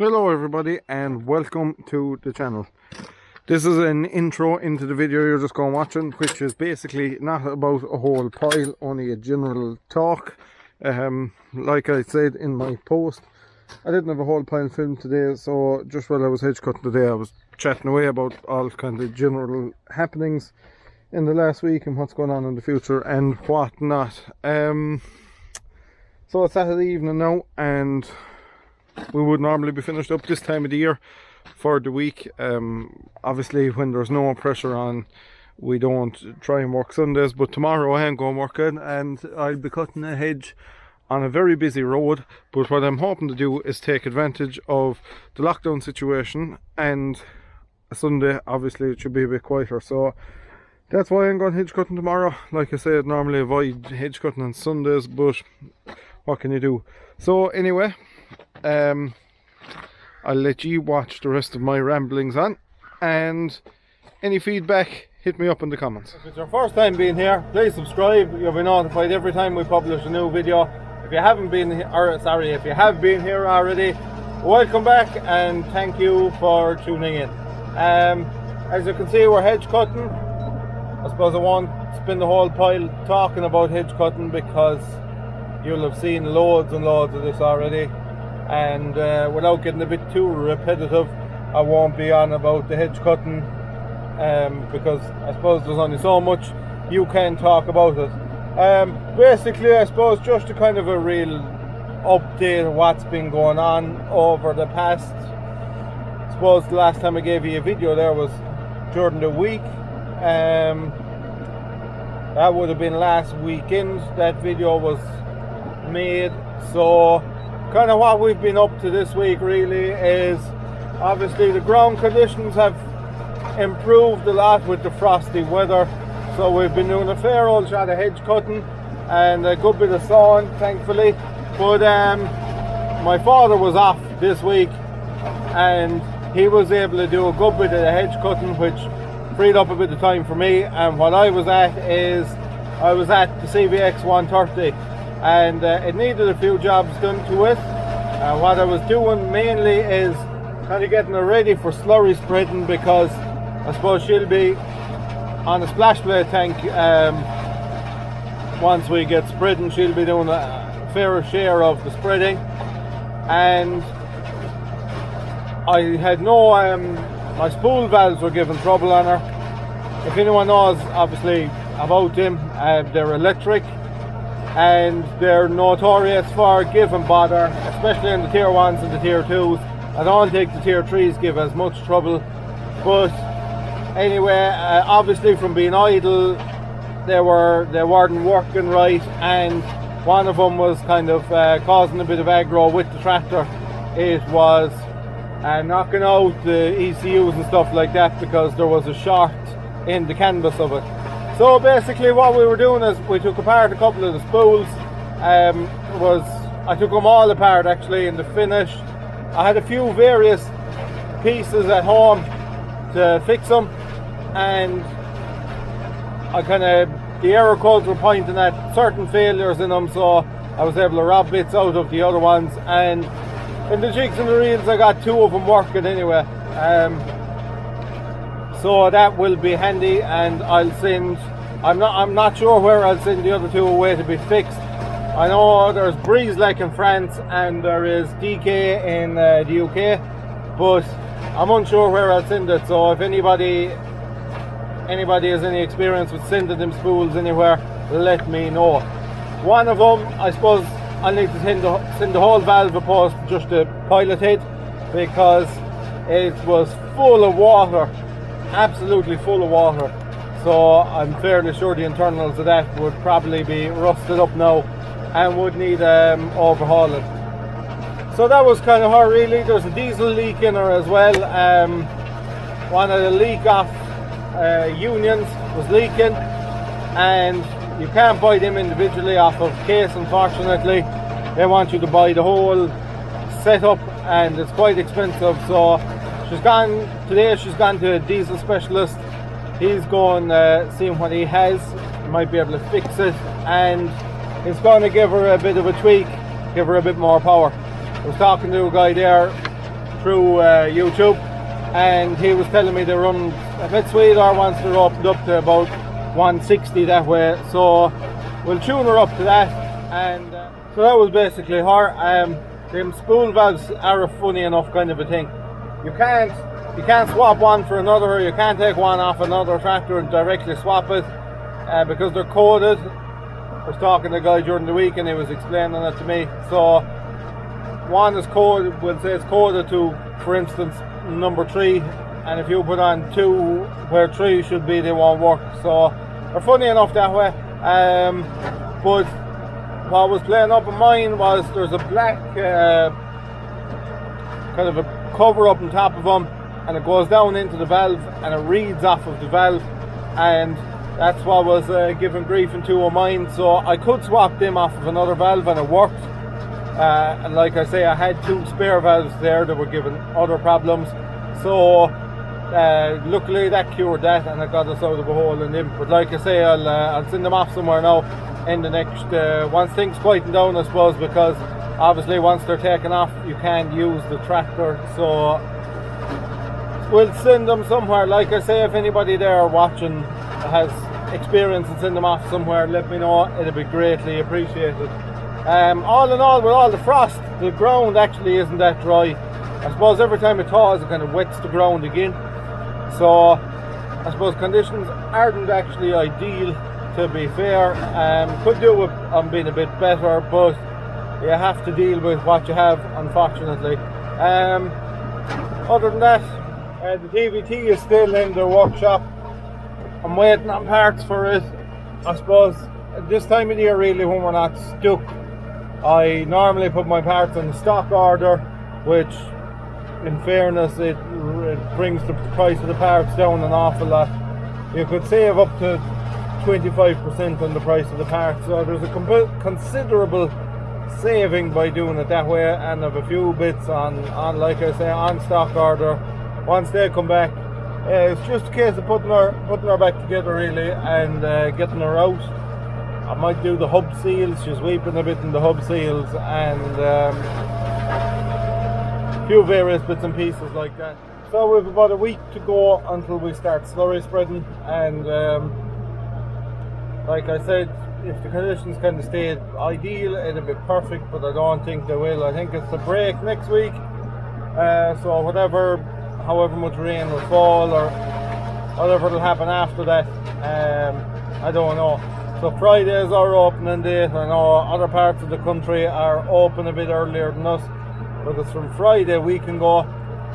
Hello everybody and welcome to the channel. This is an intro into the video you're just going watching, which is basically not about a whole pile, only a general talk. Like I said in my post, I didn't have a whole pile filmed today, so just while I was hedge cutting today I was chatting away about all kind of general happenings in the last week and what's going on in the future and what not. So it's Saturday evening now and we would normally be finished up this time of the year for the week. Obviously when there's no pressure on, we don't try and work Sundays, but tomorrow I am going working and I'll be cutting a hedge on a very busy road. But what I'm hoping to do is take advantage of the lockdown situation, and a Sunday obviously it should be a bit quieter, so that's why I'm going hedge cutting tomorrow. Like I said, normally avoid hedge cutting on Sundays, but what can you do? So anyway, I'll let you watch the rest of my ramblings on, and any feedback, hit me up in the comments. If it's your first time being here, please subscribe. You'll be notified every time we publish a new video. If you haven't been here, if you have been here already, welcome back and thank you for tuning in. As you can see, we're hedge cutting. I suppose I won't spend the whole pile talking about hedge cutting because you'll have seen loads and loads of this already. And without getting a bit too repetitive, I won't be on about the hedge cutting because I suppose there's only so much you can talk about it. Basically, I suppose just a kind of a real update of what's been going on over the past. I suppose the last time I gave you a video there was during the week. That would have been last weekend that video was made. So kind of what we've been up to this week really is, obviously the ground conditions have improved a lot with the frosty weather, so we've been doing a fair old shot of hedge cutting and a good bit of sawing, thankfully. But my father was off this week and he was able to do a good bit of the hedge cutting, which freed up a bit of time for me. And what I was at is, I was at the CVX 130 and it needed a few jobs done to it. What I was doing mainly is kind of getting her ready for slurry spreading, because I suppose she'll be on a splash plate tank. Once we get spreading, she'll be doing a fair share of the spreading. And I had no, my spool valves were giving trouble on her. If anyone knows obviously about them, they're electric and they're notorious for giving bother, especially in the tier 1s and the tier 2s. I don't think the tier 3s give as much trouble, but anyway, obviously from being idle they weren't working right, and one of them was kind of causing a bit of aggro with the tractor. It was knocking out the ECUs and stuff like that because there was a short in the canvas of it. So basically what we were doing is we took apart a couple of the spools. I took them all apart actually in the finish. I had a few various pieces at home to fix them, and the error codes were pointing at certain failures in them, so I was able to rob bits out of the other ones, and in the jigs and the reels I got 2 of them working anyway. So that will be handy, and I'll send, I'm not sure where I'll send the other 2 away to be fixed. I know there's Breezelac in France and there is DK in the UK, but I'm unsure where I'll send it. So if anybody has any experience with sending them spools anywhere, let me know. One of them, I suppose I'll need to send the whole valve opposed to just the pilot head, because it was full of water, absolutely full of water. So I'm fairly sure the internals of that would probably be rusted up now and would need overhauling. So that was kind of her really. There's a diesel leak in her as well. One of the leak off unions was leaking, and you can't buy them individually off of case, unfortunately. They want you to buy the whole setup and it's quite expensive. So she's gone to a diesel specialist. He's going seeing what he has. He might be able to fix it, and he's going to give her a bit of a tweak, give her a bit more power. I was talking to a guy there through YouTube, and he was telling me they run a bit sweeter once they're opened up to about 160 that way. So we'll tune her up to that, and so that was basically her. Them spool valves are a funny enough kind of a thing. You can't swap one for another. You can't take one off another tractor and directly swap it because they're coded. I was talking to a guy during the week and he was explaining it to me. So one is coded, we'll say it's coded to, for instance, number 3, and if you put on 2 where 3 should be, they won't work. So they're funny enough that way. But what was playing up in mine was there's a black kind of a cover up on top of them, and it goes down into the valve and it reads off of the valve, and that's what was giving grief in 2 of mine. So I could swap them off of another valve and it worked. And like I say, I had 2 spare valves there that were giving other problems. So luckily that cured that and it got us out of a hole in them. But like I say, I'll send them off somewhere now in the next once things quieten down, I suppose, because obviously once they're taken off you can't use the tractor. So we'll send them somewhere. Like I say, if anybody there watching has experience and send them off somewhere, let me know. It'll be greatly appreciated. All in all, with all the frost, the ground actually isn't that dry. I suppose every time it thaws, it kind of wets the ground again. So I suppose conditions aren't actually ideal, to be fair. Could do with being a bit better, but you have to deal with what you have, unfortunately. Other than that, the DVT is still in the workshop. I'm waiting on parts for it. I suppose at this time of the year, really, when we're not stuck, I normally put my parts on the stock order, which in fairness it brings the price of the parts down an awful lot. You could save up to 25% on the price of the parts, so there's a considerable saving by doing it that way. And I've a few bits on like I say, on stock order. Once they come back, it's just a case of putting her back together really, and getting her out. I might do the hub seals, she's weeping a bit in the hub seals, and a few various bits and pieces like that. So we've about a week to go until we start slurry spreading, and like I said, if the conditions kind of stay ideal, it'll be perfect, but I don't think they will. I think it's the break next week, so however much rain will fall or whatever will happen after that, I don't know. So Friday is our opening date. I know other parts of the country are open a bit earlier than us, but it's from Friday we can go.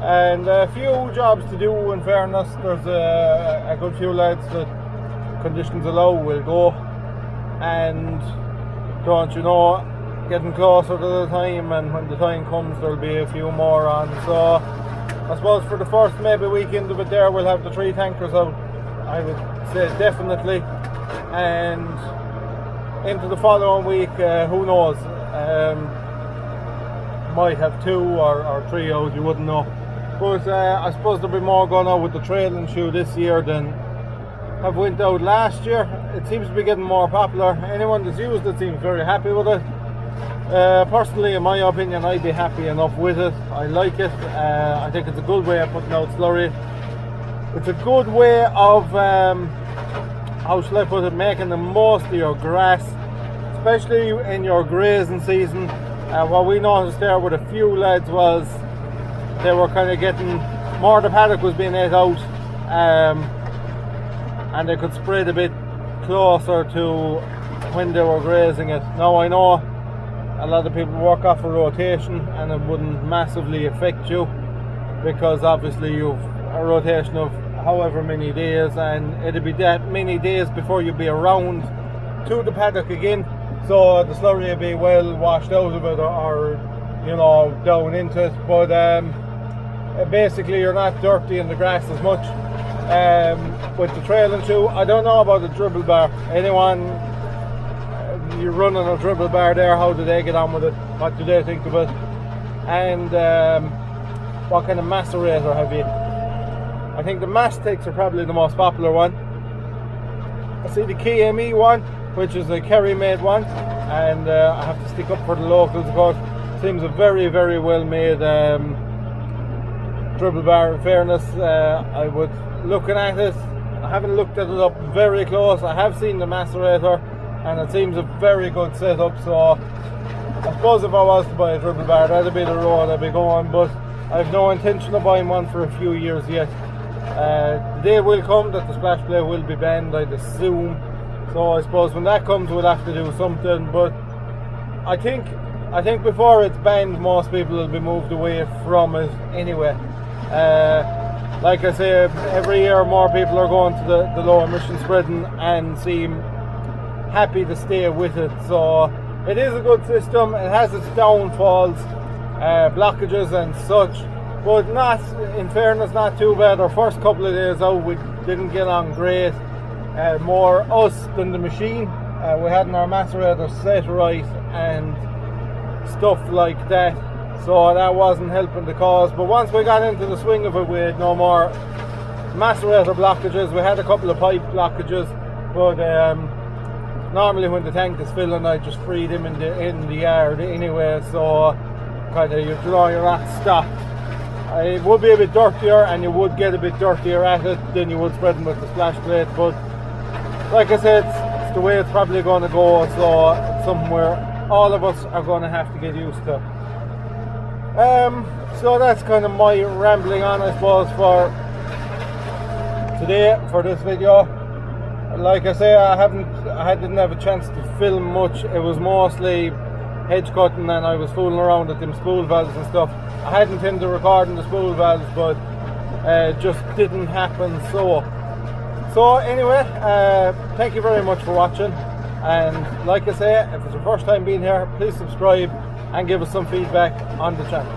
And a few jobs to do, in fairness. There's a good few lads that conditions allow will go, and don't you know, getting closer to the time, and when the time comes there'll be a few more on. So I suppose for the first maybe weekend of it there, we'll have the 3 tankers out, I would say, definitely. And into the following week, who knows, might have 2 or 3 out, you wouldn't know. But I suppose there'll be more going on with the trailing shoe this year than have went out last year. It seems to be getting more popular. Anyone that's used it seems very happy with it. Personally, in my opinion, I'd be happy enough with it. I like it. I think it's a good way of putting out slurry. It's a good way of, how shall I put it, making the most of your grass, especially in your grazing season. What we noticed there with a few lads was they were kind of getting more, the paddock was being ate out, and they could spread a bit closer to when they were grazing it. Now I know a lot of people work off a rotation and it wouldn't massively affect you, because obviously you've a rotation of however many days, and it'll be that many days before you'll be around to the paddock again, so the slurry will be well washed out of it, or you know, down into it. But basically you're not dirty in the grass as much. With the trailing shoe, I don't know about the dribble bar. Anyone you're running a dribble bar there, how do they get on with it? What do they think of it? And what kind of macerator have you? I think the Mastics are probably the most popular one. I see the KME one, which is a Kerry made one, and I have to stick up for the locals, of course. Seems a very, very well made dribble bar. In fairness, I would, looking at it, I haven't looked at it up very close. I have seen the macerator and it seems a very good setup, so I suppose if I was to buy a dribble bar, that'd be the road I'd be going, but I've no intention of buying one for a few years yet. The day will come that the splash plate will be banned, I'd assume, so I suppose when that comes we'll have to do something, but I think before it's banned most people will be moved away from it anyway. Like I say, every year more people are going to the low emission spreading and seem happy to stay with it, so it is a good system. It has its downfalls, blockages and such, but not, in fairness, not too bad. Our first couple of days out we didn't get on great, more us than the machine. We hadn't our macerator set right and stuff like that, so that wasn't helping the cause. But once we got into the swing of it, we had no more macerator blockages. We had a couple of pipe blockages, but normally when the tank is filling I just free them in the yard anyway, so kind of you draw your rat stop. It would be a bit dirtier and you would get a bit dirtier at it than you would spreading with the splash plate, but like I said, it's the way it's probably going to go, so it's somewhere all of us are going to have to get used to. So that's kind of my rambling on, I suppose, for today, for this video. Like I say, I didn't have a chance to film much. It was mostly hedge cutting and I was fooling around with them spool valves and stuff. I had intended to record the spool valves, but it just didn't happen. So anyway, thank you very much for watching, and like I say, if it's your first time being here, please subscribe and give us some feedback on the channel.